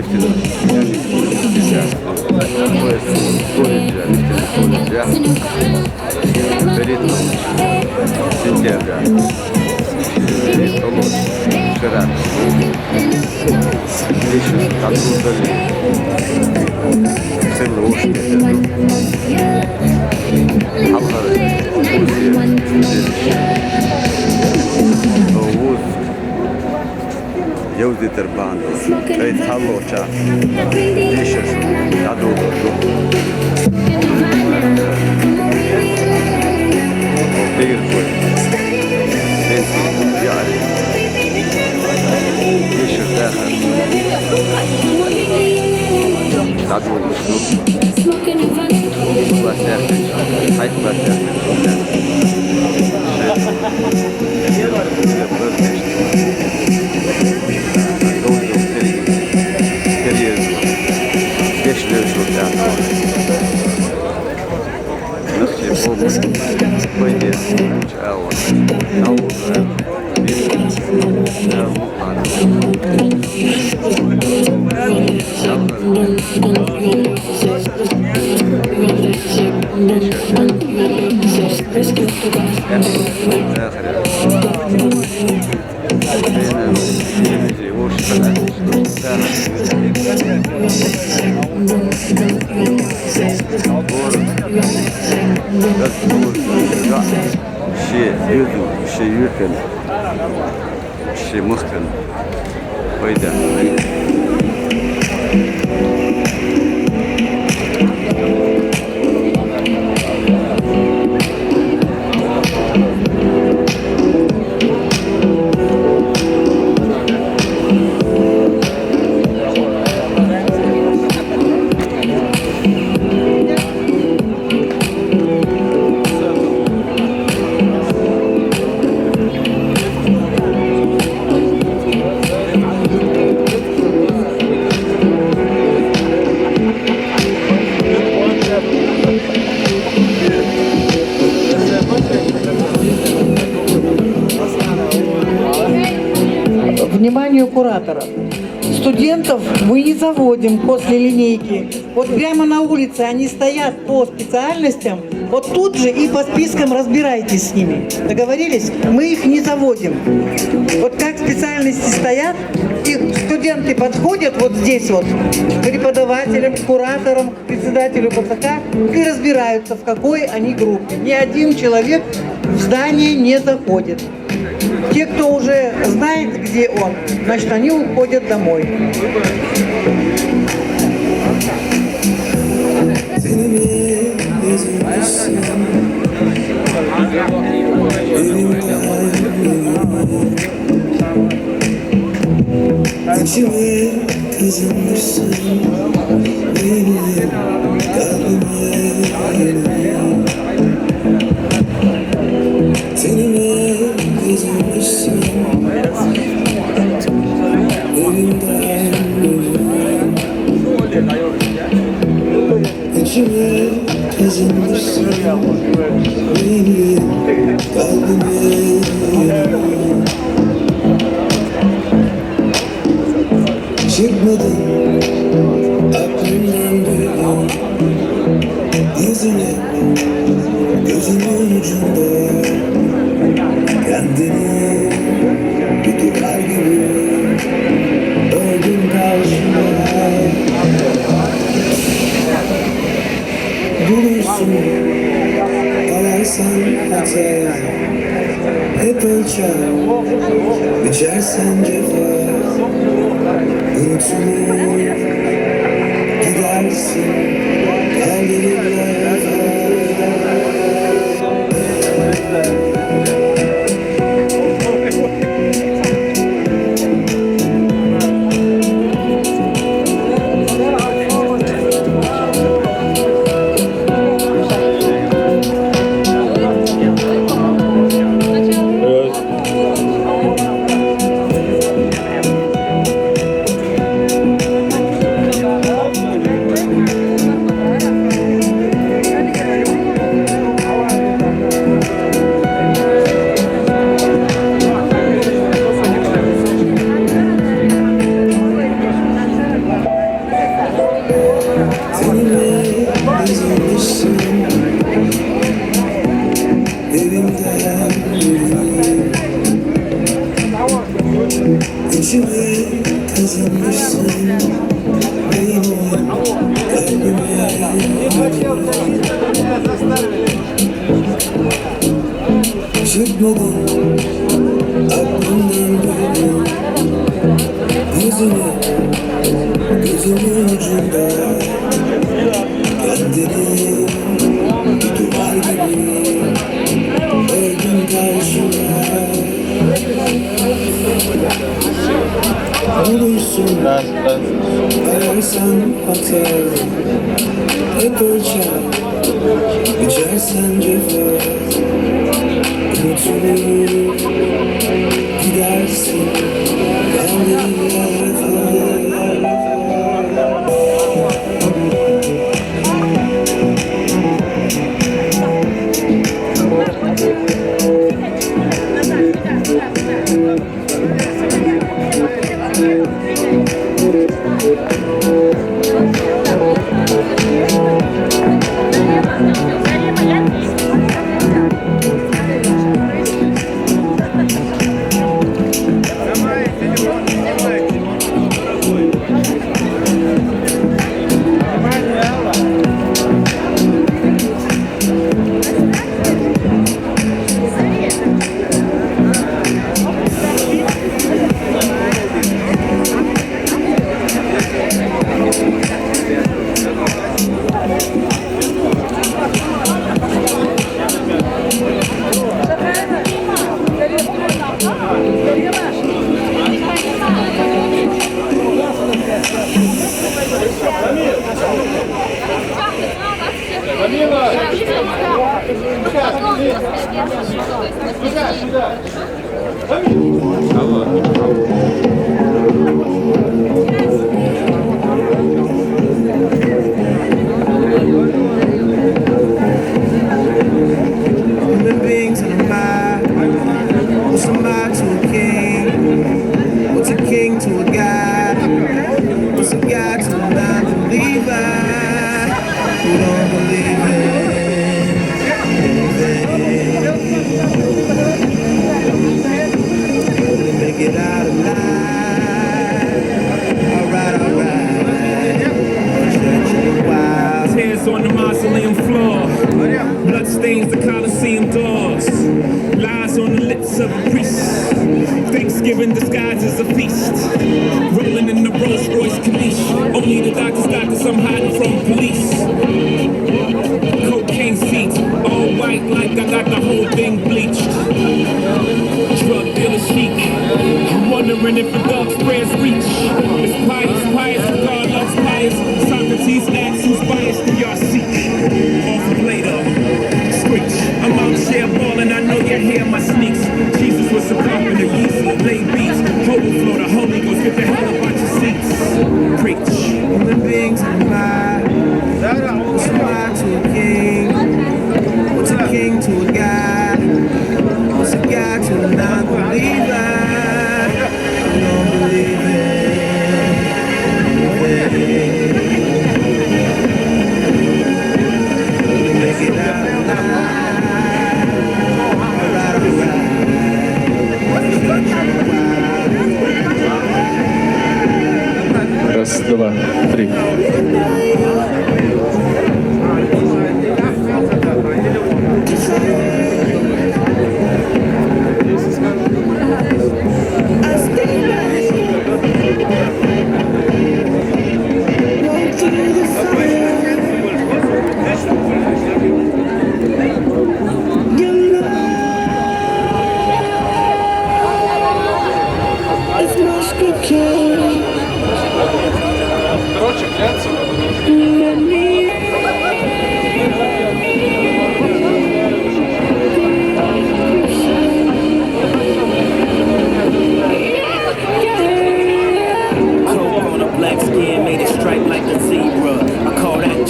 нефтяных, сентября, вчера, вечер, оттуда целый ушки, Jauzditer bandu, veids halločā, tiešas, atdūdošu. Tirkoju, pensiju, jāri. Tiešas dēhar. Atdūdošu. Vasērkiņš, haitu vasērkiņš. Păi, ceau, auză, și yürken, și mâhken, uite. Вниманию кураторов. Студентов мы не заводим после линейки. Вот прямо на улице они стоят по специальностям, вот тут же и по спискам разбирайтесь с ними. Договорились? Мы их не заводим. Вот как специальности стоят, и студенты подходят вот здесь вот к преподавателям, к кураторам, к председателю ПЦК и разбираются, в какой они группе. Ни один человек в здание не заходит. Те, кто уже знает, где он, значит, они уходят домой. Çıkmadın aklımdan duydum yüzüne gözümün ucunda kendini bir duvar gibi öldüm karşımda bulursun ararsan hata hep ölçer biçersen cefa unutulur gidersin kalbimle. İçime kazanmışsın benim kalbime. Çıkmadın aklımdan duydum gözümün ucunda kendini bir duvar gibi ördün karşıma. Olursun ararsan hata, hep ölçer içersen cefa. Unutulur gidersin kaldığın yerde. Human beings in a mind. What's a mind to a king? What's a king to a god? What's a god to a non-believer who don't believe in anything? To make it out alive. Alright, alright. Church wild. Tears on the mausoleum floor, blood stains the Colosseum doors, lies on the lips of a priest, Thanksgiving disguised as a feast, rolling in the Rolls Royce Corniche, only the doctors, I'm hiding from police, cocaine seats, all white like I got the whole thing bleached, drug dealer chic, I'm wondering if the dog's prayers reach, it's pious, God loves pious, Socrates asks who's biased do y'all seek, off Plato, screech, I'm out here ballin', I know you hear my sneaks, Jesus was a carpenter, Yeezy, lay beats, overflow the Holy Ghost, get the hell up out your seats, preach. Human beings in a mind. What's a mind to a king? What's a king to a god? What's a god to a non-believer who don't believe in anything? Make it out alive. Alright, alright. Раз, два, три.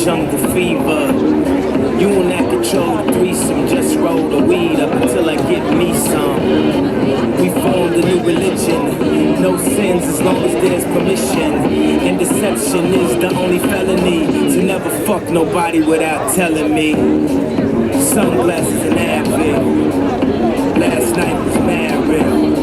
Jungle fever. You on that control threesome, just roll the weed up until I get me some. We formed a new religion, no sins as long as there's permission. And deception is the only felony, to never fuck nobody without telling me. Sunglasses and Advil, last night was mad real.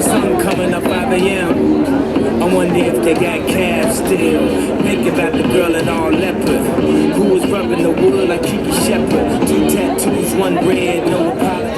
Sun coming up out 5 a.m. I wonder if they got calves still. Think about the girl in all leopard who was rubbing the wood like Kiki Shepard. 2 tattoos, 1 red, no apology.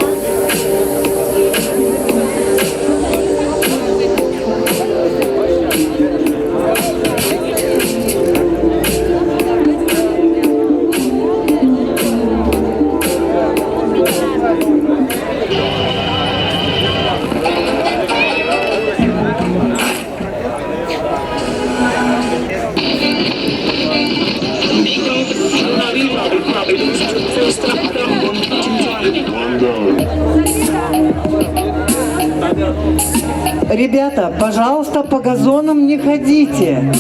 Ребята, пожалуйста, по газонам не ходите.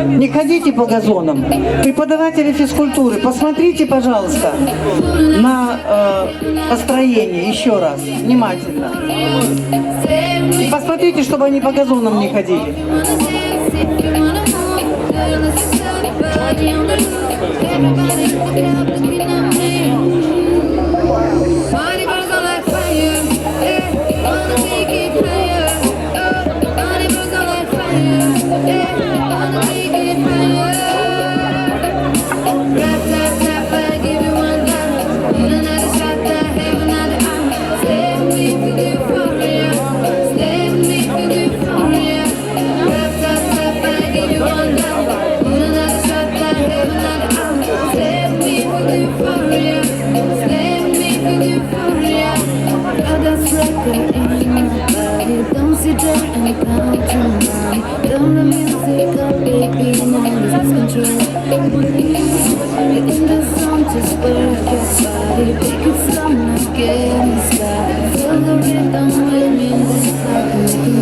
Не ходите по газонам. Преподаватели физкультуры, посмотрите, пожалуйста, на построение еще раз, внимательно. И посмотрите, чтобы они по газонам не ходили. Don't sit there and count your money. Don't the music up, baby, now lose control. You're in the zone, just work your body. Take it slow, now get inside. Feel the rhythm when in this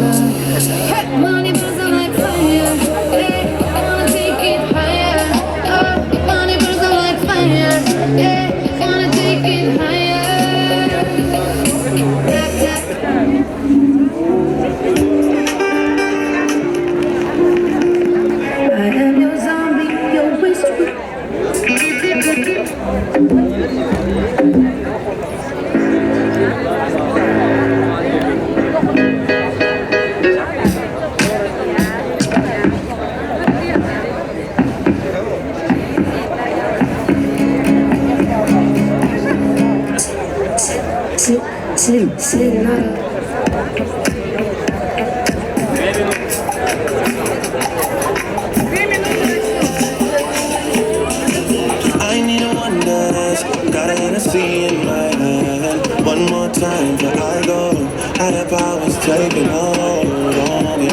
love. Money burns like fire. Hey, I wanna take it higher. Oh, money burns like fire. Hey, I wanna take it higher. I need a one dance, got a Hennessy in my hand. One more time till I go, higher powers taking hold on me.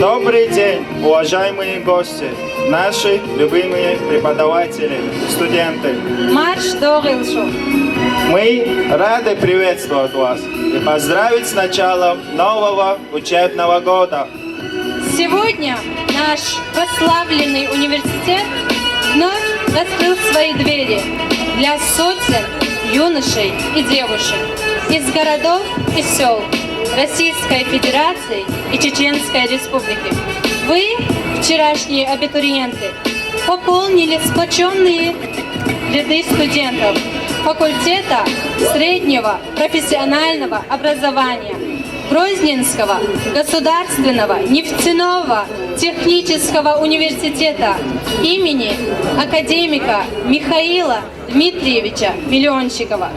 Добрый день, уважаемые гости, наши любимые преподаватели, студенты. Марш Догилшу. Мы рады приветствовать вас и поздравить с началом нового учебного года. Сегодня наш прославленный университет вновь раскрыл свои двери для сотен юношей и девушек из городов и сел Российской Федерации и Чеченской Республики. Вы, вчерашние абитуриенты, пополнили сплоченные ряды студентов факультета среднего профессионального образования Грозненского государственного нефтяного технического университета имени академика Михаила Дмитриевича Миллионщикова.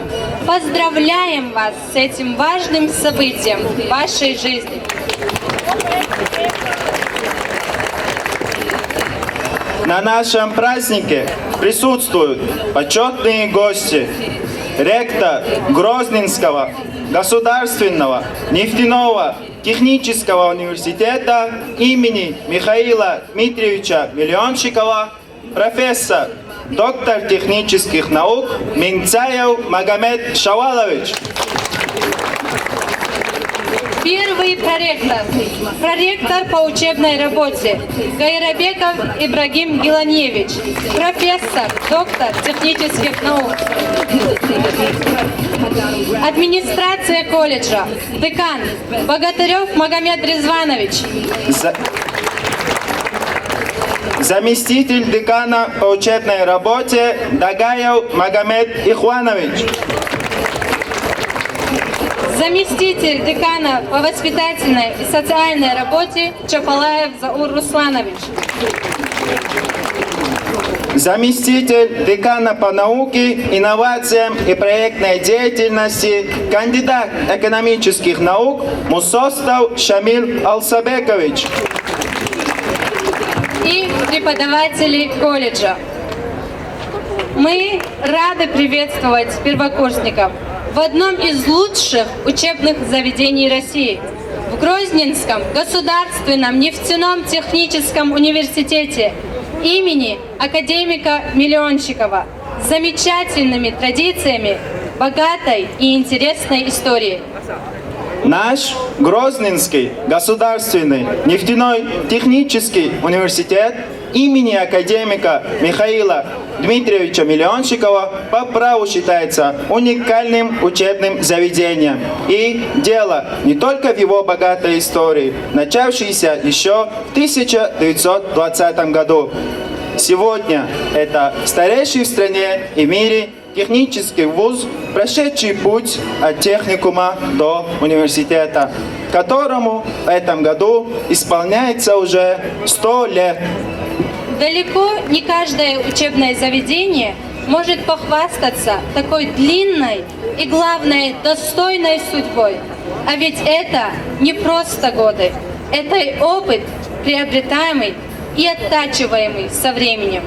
Поздравляем вас с этим важным событием в вашей жизни. На нашем празднике присутствуют почетные гости, ректор Грозненского государственного нефтяного технического университета имени Михаила Дмитриевича Миллионщикова, профессор, доктор технических наук Минцаев Магомед Шавалович. Первый проректор по учебной работе Гайрабеков Ибрагим Гиланевич, профессор, доктор технических наук. Администрация колледжа, декан Богатырев Магомед Резванович. Заместитель декана по учебной работе Дагаев Магомед Ихванович. Заместитель декана по воспитательной и социальной работе Чапалаев Заур Русланович. Заместитель декана по науке, инновациям и проектной деятельности, кандидат экономических наук Мусостов Шамиль Алсабекович. И преподаватели колледжа. Мы рады приветствовать первокурсников в одном из лучших учебных заведений России, в Грозненском государственном нефтяном техническом университете имени академика Миллионщикова с замечательными традициями, богатой и интересной историей. Наш Грозненский государственный нефтяной технический университет имени академика Михаила Дмитриевича Миллионщикова по праву считается уникальным учебным заведением. И дело не только в его богатой истории, начавшейся еще в 1920 году. Сегодня это старейший в стране и мире технический вуз, прошедший путь от техникума до университета, которому в этом году исполняется уже 100 лет. Далеко не каждое учебное заведение может похвастаться такой длинной и, главное, достойной судьбой. А ведь это не просто годы, это опыт, приобретаемый и оттачиваемый со временем.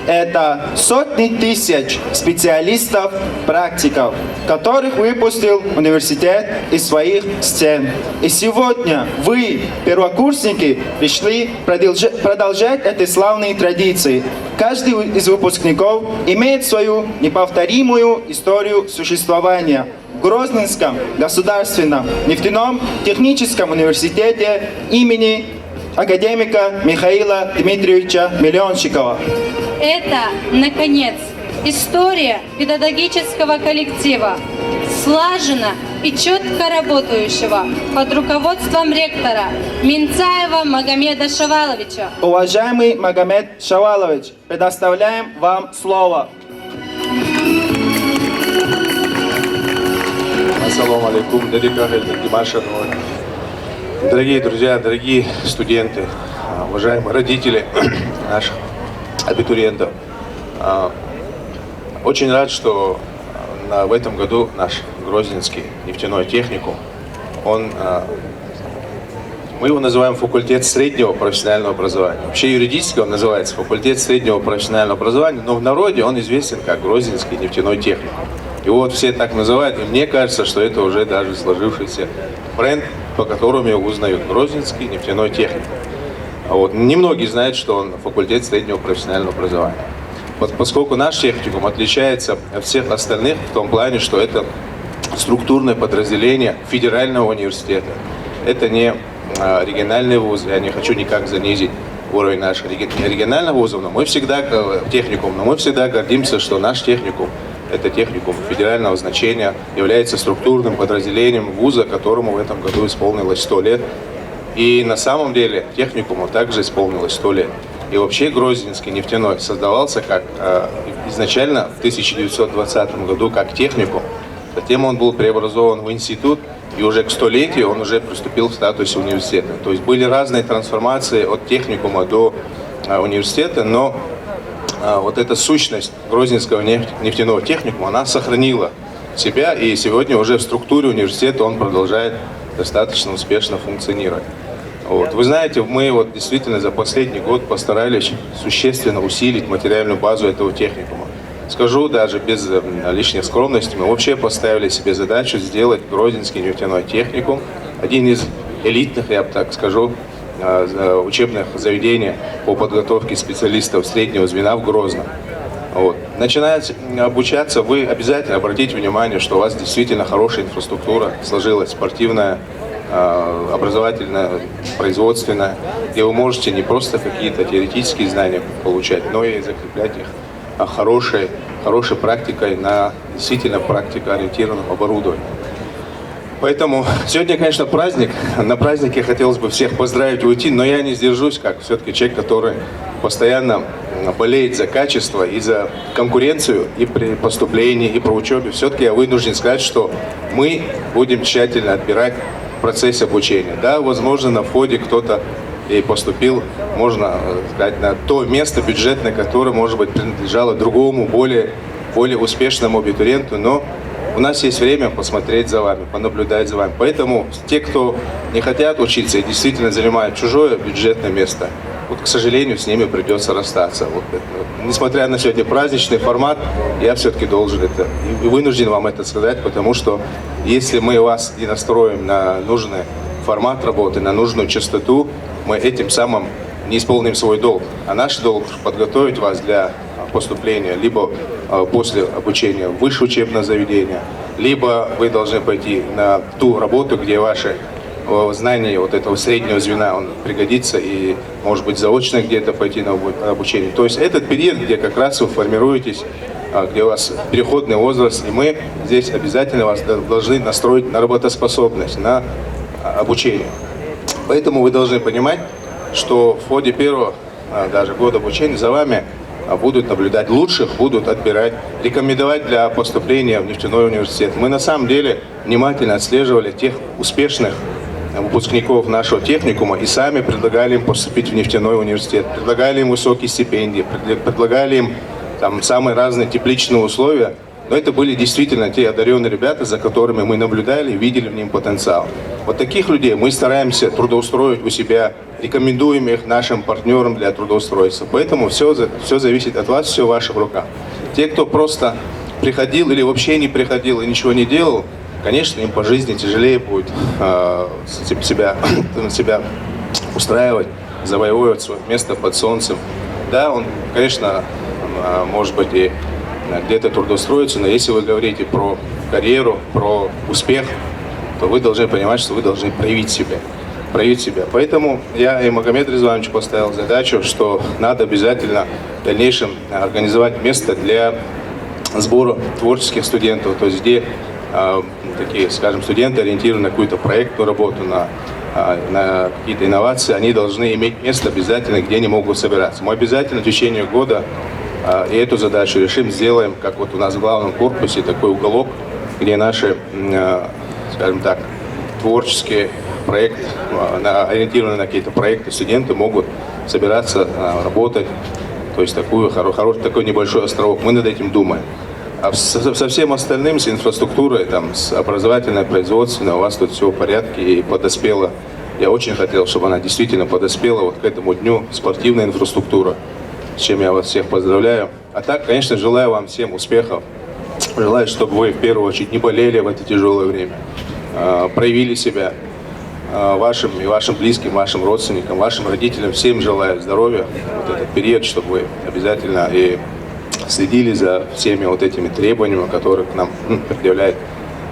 Это сотни тысяч специалистов, практиков, которых выпустил университет из своих стен. И сегодня вы, первокурсники, пришли продолжать эти славные традиции. Каждый из выпускников имеет свою неповторимую историю существования. В Грозненском государственном нефтяном техническом университете имени академика Михаила Дмитриевича Миллионщикова. Это, наконец, история педагогического коллектива, слаженно и четко работающего под руководством ректора Минцаева Магомеда Шаваловича. Уважаемый Магомед Шавалович, предоставляем вам слово. Ассаламу алейкум, дорогие друзья, дорогие студенты, уважаемые родители наших абитуриентов. Очень рад, что в этом году наш Грозненский нефтяной техникум, мы его называем факультет среднего профессионального образования. Вообще юридически он называется факультет среднего профессионального образования, но в народе он известен как Грозненский нефтяной техникум. И вот все так называют, и мне кажется, что это уже даже сложившийся бренд, по которому его узнают. Грозненский нефтяной техникум. Вот. Немногие знают, что он факультет среднего профессионального образования. Поскольку наш техникум отличается от всех остальных в том плане, что это структурное подразделение федерального университета. Это не региональный вуз, я не хочу никак занизить уровень наших региональных вузов, но мы всегда гордимся, что наш техникум, это техникум федерального значения, является структурным подразделением вуза, которому в этом году исполнилось 100 лет. И на самом деле техникуму также исполнилось 100 лет. И вообще Грозненский нефтяной создавался как изначально в 1920 году как техникум. Затем он был преобразован в институт, и уже к 100-летию он уже приступил в статусе университета. То есть были разные трансформации от техникума до университета, но вот эта сущность Грозненского нефтяного техникума, она сохранила себя, и сегодня уже в структуре университета он продолжает достаточно успешно функционировать. Вот. Вы знаете, мы вот действительно за последний год постарались существенно усилить материальную базу этого техникума. Скажу даже без лишней скромности, мы вообще поставили себе задачу сделать Грозненский нефтяной техникум один из элитных, я бы так скажу, учебных заведений по подготовке специалистов среднего звена в Грозном. Вот. Начиная обучаться, вы обязательно обратите внимание, что у вас действительно хорошая инфраструктура сложилась, спортивная, образовательная, производственная, где вы можете не просто какие-то теоретические знания получать, но и закреплять их хорошей практикой на действительно практикоориентированном оборудовании. Поэтому сегодня, конечно, праздник. На празднике хотелось бы всех поздравить и уйти, но я не сдержусь, как все-таки человек, который постоянно болеет за качество и за конкуренцию и при поступлении, и при учебе. Все-таки я вынужден сказать, что мы будем тщательно отбирать процесс обучения. Да, возможно, на входе кто-то и поступил, можно сказать, на то место бюджетное, которое, может быть, принадлежало другому, более успешному абитуриенту, но у нас есть время посмотреть за вами, понаблюдать за вами. Поэтому те, кто не хотят учиться и действительно занимают чужое бюджетное место, вот, к сожалению, с ними придется расстаться. Вот, несмотря на сегодня праздничный формат, я все-таки должен это и вынужден вам это сказать, потому что если мы вас не настроим на нужный формат работы, на нужную частоту, мы этим самым не исполним свой долг. А наш долг – подготовить вас для поступления либо после обучения в высшее учебное заведение, либо вы должны пойти на ту работу, где ваши знания вот этого среднего звена он пригодится, и, может быть, заочно где-то пойти на обучение. То есть этот период, где как раз вы формируетесь, где у вас переходный возраст, и мы здесь обязательно вас должны настроить на работоспособность, на обучение. Поэтому вы должны понимать, что в ходе первого даже года обучения за вами будут наблюдать лучших, будут отбирать, рекомендовать для поступления в нефтяной университет. Мы на самом деле внимательно отслеживали тех успешных выпускников нашего техникума и сами предлагали им поступить в нефтяной университет, предлагали им высокие стипендии, предлагали им там самые разные тепличные условия. Но это были действительно те одаренные ребята, за которыми мы наблюдали и видели в ним потенциал. Вот таких людей мы стараемся трудоустроить у себя, рекомендуем их нашим партнерам для трудоустройства. Поэтому все зависит от вас, все в ваших руках. Те, кто просто приходил или вообще не приходил и ничего не делал, конечно, им по жизни тяжелее будет себя устраивать, завоевывать свое место под солнцем. Да, он, конечно, может быть и где-то трудоустроиться, но если вы говорите про карьеру, про успех, то вы должны понимать, что вы должны проявить себя. Поэтому я и Магомеду Резвановичу поставил задачу, что надо обязательно в дальнейшем организовать место для сбора творческих студентов, то есть где такие, скажем, студенты, ориентированы на какую-то проектную работу, на какие-то инновации, они должны иметь место обязательно, где они могут собираться. Мы обязательно в течение года и эту задачу решим, сделаем, как вот у нас в главном корпусе, такой уголок, где наши, скажем так, творческие проекты, ориентированные на какие-то проекты, студенты могут собираться, работать. То есть такой небольшой островок. Мы над этим думаем. А со всем остальным, с инфраструктурой, там, с образовательной, производственной, у вас тут все в порядке и подоспело. Я очень хотел, чтобы она действительно подоспела вот к этому дню, спортивная инфраструктура, с чем я вас всех поздравляю. А так, конечно, желаю вам всем успехов. Желаю, чтобы вы в первую очередь не болели в это тяжелое время, проявили себя вашим и вашим близким, вашим родственникам, вашим родителям. Всем желаю здоровья вот этот период, чтобы вы обязательно и следили за всеми вот этими требованиями, которые к нам предъявляет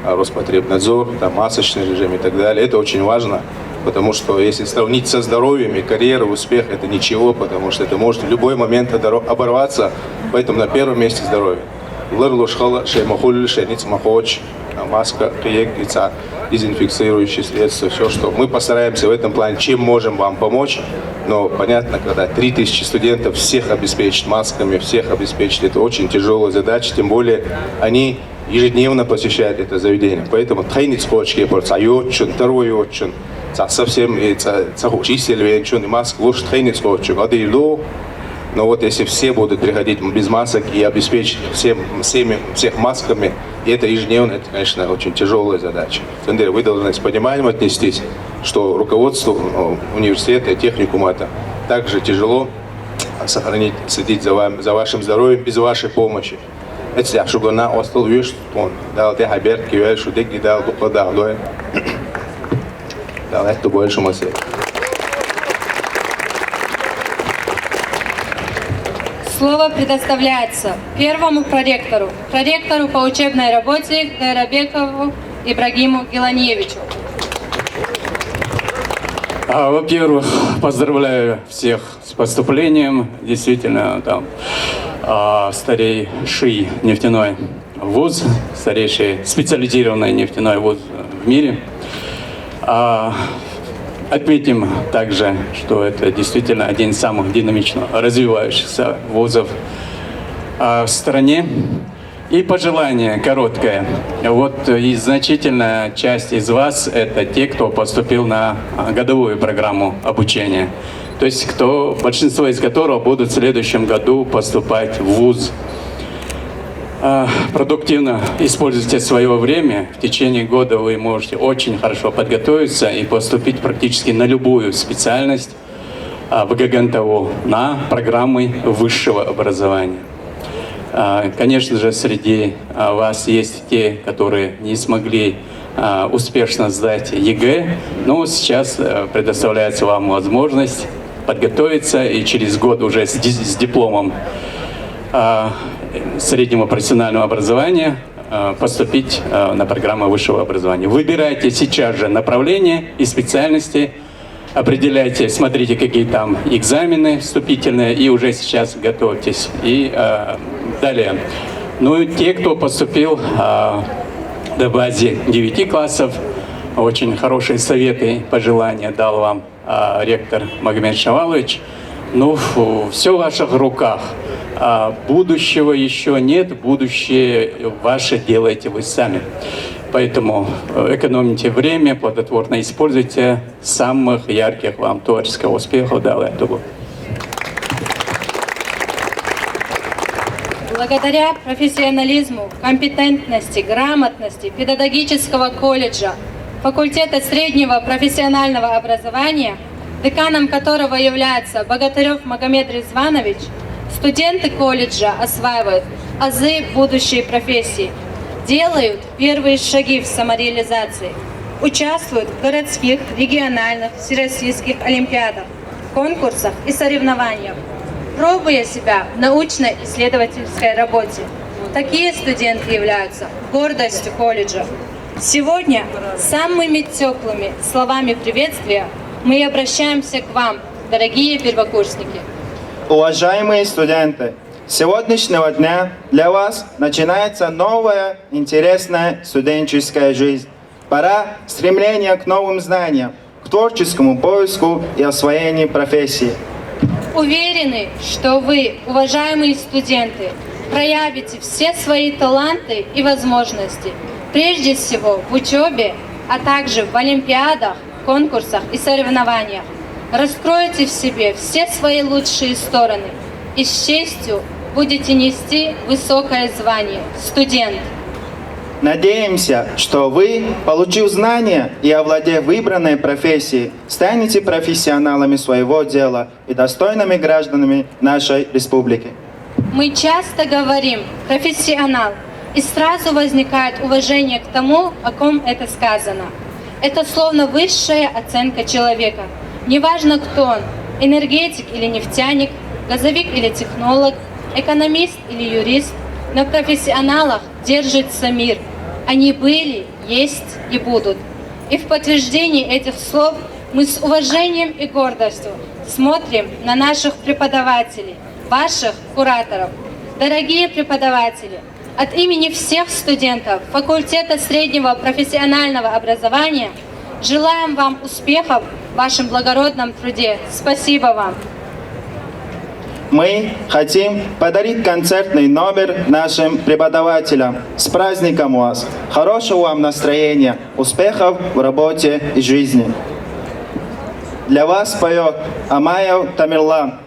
Роспотребнадзор, там, масочный режим и так далее. Это очень важно, потому что если сравнить со здоровьем и карьерой, успех, это ничего, потому что это может в любой момент оборваться, поэтому на первом месте здоровье. Маска, лица, дезинфицирующие средства, все, что мы постараемся в этом плане, чем можем вам помочь. Но понятно, когда 3000 студентов всех обеспечить масками, всех обеспечить, это очень тяжелая задача, тем более они ежедневно посещают это заведение. Поэтому совсем и маск лучше но вот если все будут приходить без масок и обеспечить всех масками, и это ежедневно, это, конечно, очень тяжелая задача. Вы должны с пониманием отнестись, что руководству университета и техникума это также тяжело сохранить, следить за вашим здоровьем без вашей помощи. Это больше мыслей. Слово предоставляется первому проректору по учебной работе Гайрабекову Ибрагиму Геланевичу. Во-первых, поздравляю всех с поступлением. Действительно, там старейший нефтяной вуз, старейший специализированный нефтяной вуз в мире. Отметим также, что это действительно один из самых динамично развивающихся вузов в стране. И пожелание короткое. Вот и значительная часть из вас – это те, кто поступил на годовую программу обучения. То есть большинство из которых будут в следующем году поступать в вуз. Продуктивно используйте свое время. В течение года вы можете очень хорошо подготовиться и поступить практически на любую специальность в ГГНТУ на программы высшего образования. Конечно же, среди вас есть те, которые не смогли успешно сдать ЕГЭ, но сейчас предоставляется вам возможность подготовиться и через год уже с дипломом среднего профессионального образования поступить на программу высшего образования. Выбирайте сейчас же направление и специальности, определяйте, смотрите, какие там экзамены вступительные, и уже сейчас готовьтесь. И далее. Ну, те, кто поступил до базы 9 классов, очень хорошие советы, пожелания дал вам ректор Магомед Шавалович. Ну, все в ваших руках. Будущего еще нет, будущее ваше делаете вы сами. Поэтому экономите время, плодотворно используйте. Самых ярких вам творческого успеха. Благодаря профессионализму, компетентности, грамотности педагогического колледжа, факультета среднего профессионального образования, деканом которого является Богатырев Магомед Резванович, студенты колледжа осваивают азы будущей профессии, делают первые шаги в самореализации, участвуют в городских, региональных, всероссийских олимпиадах, конкурсах и соревнованиях, пробуя себя в научно-исследовательской работе. Такие студенты являются гордостью колледжа. Сегодня самыми теплыми словами приветствия мы обращаемся к вам, дорогие первокурсники. Уважаемые студенты, С сегодняшнего дня для вас начинается новая, интересная студенческая жизнь. Пора стремления к новым знаниям, к творческому поиску и освоению профессии. Уверены, что вы, уважаемые студенты, проявите все свои таланты и возможности, прежде всего в учебе, а также в олимпиадах, конкурсах и соревнованиях. Раскроете в себе все свои лучшие стороны и с честью будете нести высокое звание студент. Надеемся, что вы, получив знания и овладев выбранной профессией, станете профессионалами своего дела и достойными гражданами нашей республики. Мы часто говорим «профессионал», и сразу возникает уважение к тому, о ком это сказано. Это словно высшая оценка человека. Неважно, кто он – энергетик или нефтяник, газовик или технолог, экономист или юрист, на профессионалах держится мир. Они были, есть и будут. И в подтверждении этих слов мы с уважением и гордостью смотрим на наших преподавателей, ваших кураторов. Дорогие преподаватели, от имени всех студентов факультета среднего профессионального образования желаем вам успехов в вашем благородном труде. Спасибо вам. Мы хотим подарить концертный номер нашим преподавателям. С праздником вас! Хорошего вам настроения, успехов в работе и жизни. Для вас поет Амаев Тамерлан.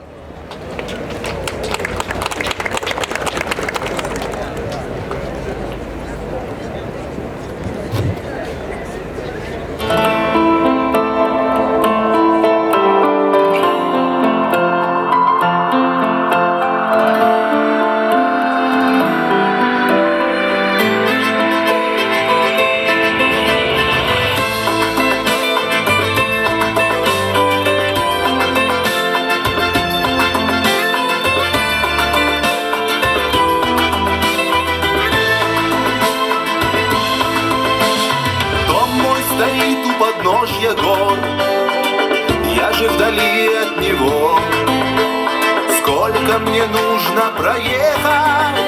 подножья гор, я же вдали от него. Сколько мне нужно проехать,